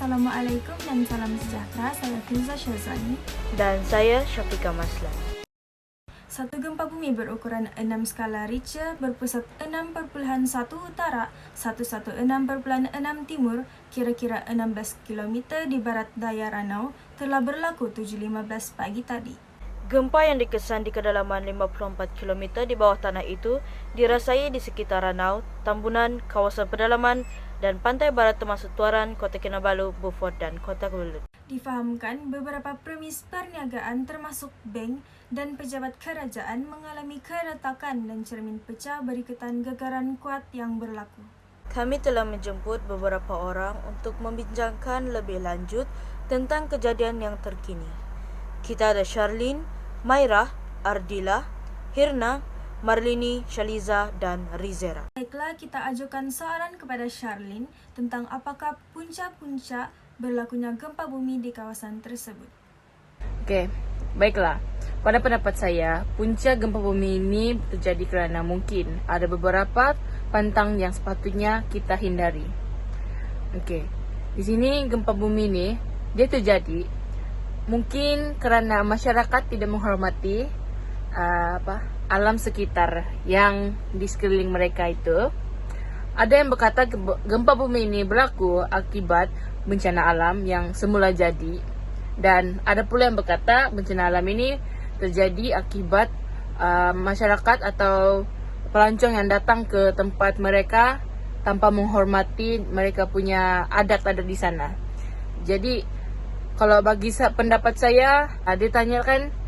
Assalamualaikum dan salam sejahtera. Saya Filza Syazani. Dan saya Syafiqah Maslan. Satu gempa bumi berukuran 6 skala Richter berpusat 6.1 utara, 116.6 timur, kira-kira 16 km di barat daya Ranau telah berlaku 7.15 pagi tadi. Gempa yang dikesan di kedalaman 54 km di bawah tanah itu dirasai di sekitar Ranau, Tambunan, kawasan pedalaman dan pantai barat termasuk Tuaran, Kota Kinabalu, Beaufort dan Kota Kelulut. Difahamkan beberapa premis perniagaan termasuk bank dan pejabat kerajaan mengalami keretakan dan cermin pecah berikutan gegaran kuat yang berlaku. Kami telah menjemput beberapa orang untuk membincangkan lebih lanjut tentang kejadian yang terkini. Kita ada Sharlin, Mairah, Ardila, Hirna, Marlini, Shaliza dan Rizera. Baiklah, kita ajukan soalan kepada Sharlin tentang apakah punca-punca berlakunya gempa bumi di kawasan tersebut. Okey, baiklah. Pada pendapat saya, punca gempa bumi ini terjadi kerana mungkin ada beberapa pantang yang sepatutnya kita hindari. Okey, di sini gempa bumi ini dia terjadi mungkin kerana masyarakat tidak menghormati alam sekitar yang di sekeliling mereka itu. Ada yang berkata gempa bumi ini berlaku akibat bencana alam yang semula jadi, dan ada pula yang berkata bencana alam ini terjadi akibat masyarakat atau pelancong yang datang ke tempat mereka tanpa menghormati mereka punya adat-adat di sana. Jadi kalau bagi pendapat saya, ditanyakan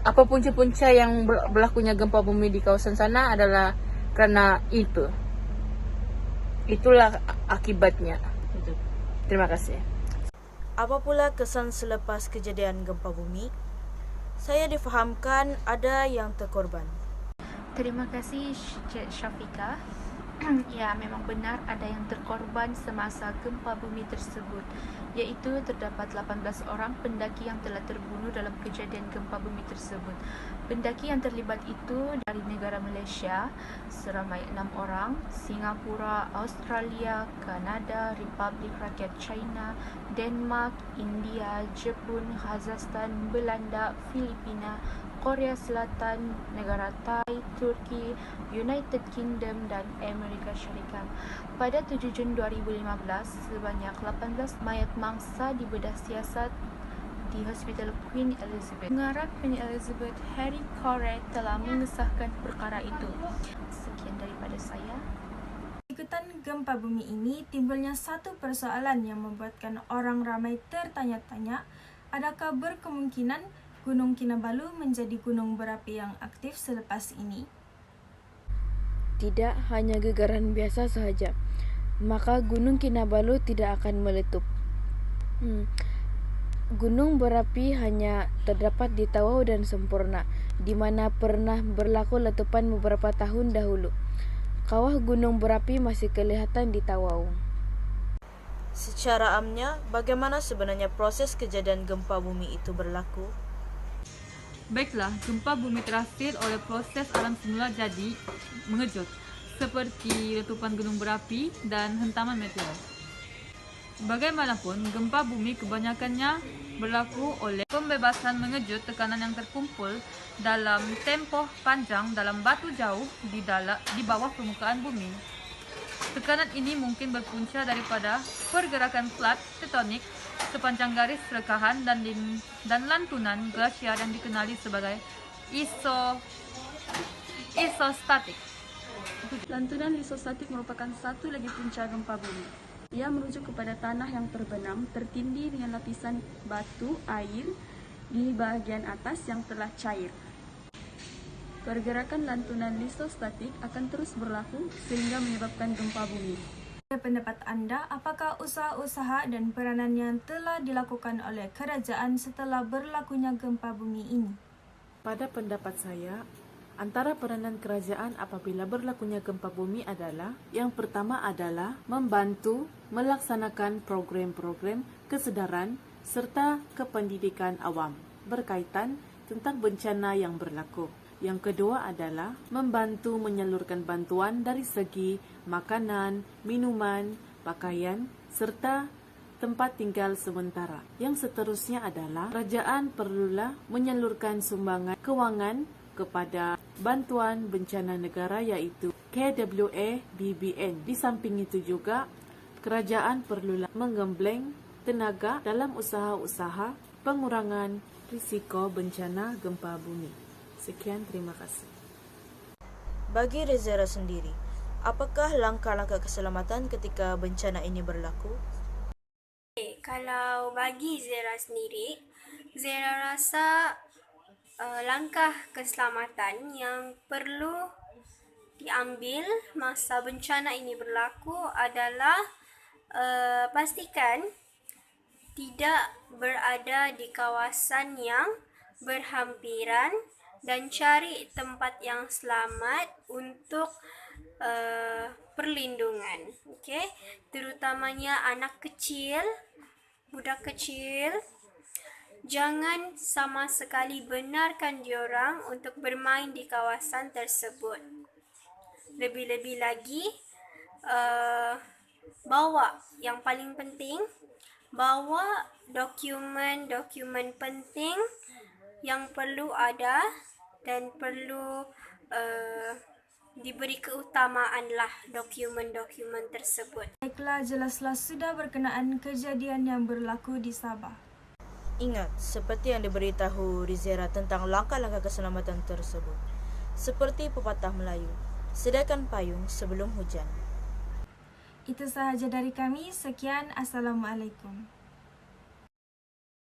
apa punca-punca yang berlakunya gempa bumi di kawasan sana adalah kerana itu. Itulah akibatnya. Terima kasih. Apa pula kesan selepas kejadian gempa bumi? Saya difahamkan ada yang terkorban. Terima kasih Cik Syafiqah. Ya, memang benar ada yang terkorban semasa gempa bumi tersebut, iaitu terdapat 18 orang pendaki yang telah terbunuh dalam kejadian gempa bumi tersebut. Pendaki yang terlibat itu dari negara Malaysia seramai 6 orang, Singapura, Australia, Kanada, Republik Rakyat China, Denmark, India, Jepun, Kazakhstan, Belanda, Filipina, Korea Selatan, negara Thai, Turki, United Kingdom dan Amerika Syarikat. Pada 7 Jun 2015, sebanyak 18 mayat mangsa dibedah siasat di Hospital Queen Elizabeth. Pengarah Queen Elizabeth, Harry Corey, telah mengesahkan perkara itu. Sekian daripada saya. Ikutan gempa bumi ini, timbulnya satu persoalan yang membuatkan orang ramai tertanya-tanya, adakah berkemungkinan Gunung Kinabalu menjadi gunung berapi yang aktif selepas ini? Tidak hanya gegaran biasa sahaja, maka Gunung Kinabalu tidak akan meletup. Gunung berapi hanya terdapat di Tawau dan Semporna, di mana pernah berlaku letupan beberapa tahun dahulu. Kawah gunung berapi masih kelihatan di Tawau. Secara amnya, bagaimana sebenarnya proses kejadian gempa bumi itu berlaku? Baiklah, gempa bumi terhasil oleh proses alam semula jadi mengejut, seperti letupan gunung berapi dan hentaman meteor. Bagaimanapun, gempa bumi kebanyakannya berlaku oleh pembebasan mengejut tekanan yang terkumpul dalam tempoh panjang dalam batu jauh di bawah permukaan bumi. Tekanan ini mungkin berpunca daripada pergerakan plat tektonik sepanjang garis rekahan dan lantunan glasier yang dikenali sebagai isostatik. Lantunan isostatik merupakan satu lagi punca gempa bumi. Ia merujuk kepada tanah yang terbenam, tertindih dengan lapisan batu air di bahagian atas yang telah cair. Pergerakan lantunan isostatik akan terus berlaku sehingga menyebabkan gempa bumi. Pada pendapat anda, apakah usaha-usaha dan peranan yang telah dilakukan oleh kerajaan setelah berlakunya gempa bumi ini? Pada pendapat saya, antara peranan kerajaan apabila berlakunya gempa bumi adalah, yang pertama adalah membantu melaksanakan program-program kesedaran serta kependidikan awam berkaitan tentang bencana yang berlaku. Yang kedua adalah membantu menyalurkan bantuan dari segi makanan, minuman, pakaian serta tempat tinggal sementara. Yang seterusnya adalah kerajaan perlulah menyalurkan sumbangan kewangan kepada bantuan bencana negara iaitu KWA BBN. Di samping itu juga kerajaan perlulah menggembleng tenaga dalam usaha-usaha pengurangan risiko bencana gempa bumi. Sekian, terima kasih. Bagi Rezera sendiri, apakah langkah-langkah keselamatan ketika bencana ini berlaku? Kalau bagi Zera sendiri, Zera rasa langkah keselamatan yang perlu diambil masa bencana ini berlaku adalah pastikan tidak berada di kawasan yang berhampiran dan cari tempat yang selamat untuk perlindungan. Okey, terutamanya anak kecil, budak kecil, jangan sama sekali benarkan diorang untuk bermain di kawasan tersebut. Lebih-lebih lagi, yang paling penting, bawa dokumen-dokumen penting yang perlu ada dan perlu diberi keutamaanlah dokumen-dokumen tersebut. Baiklah, jelaslah sudah berkenaan kejadian yang berlaku di Sabah. Ingat, seperti yang diberitahu Rizera tentang langkah-langkah keselamatan tersebut. Seperti pepatah Melayu, sediakan payung sebelum hujan. Itu sahaja dari kami. Sekian, Assalamualaikum.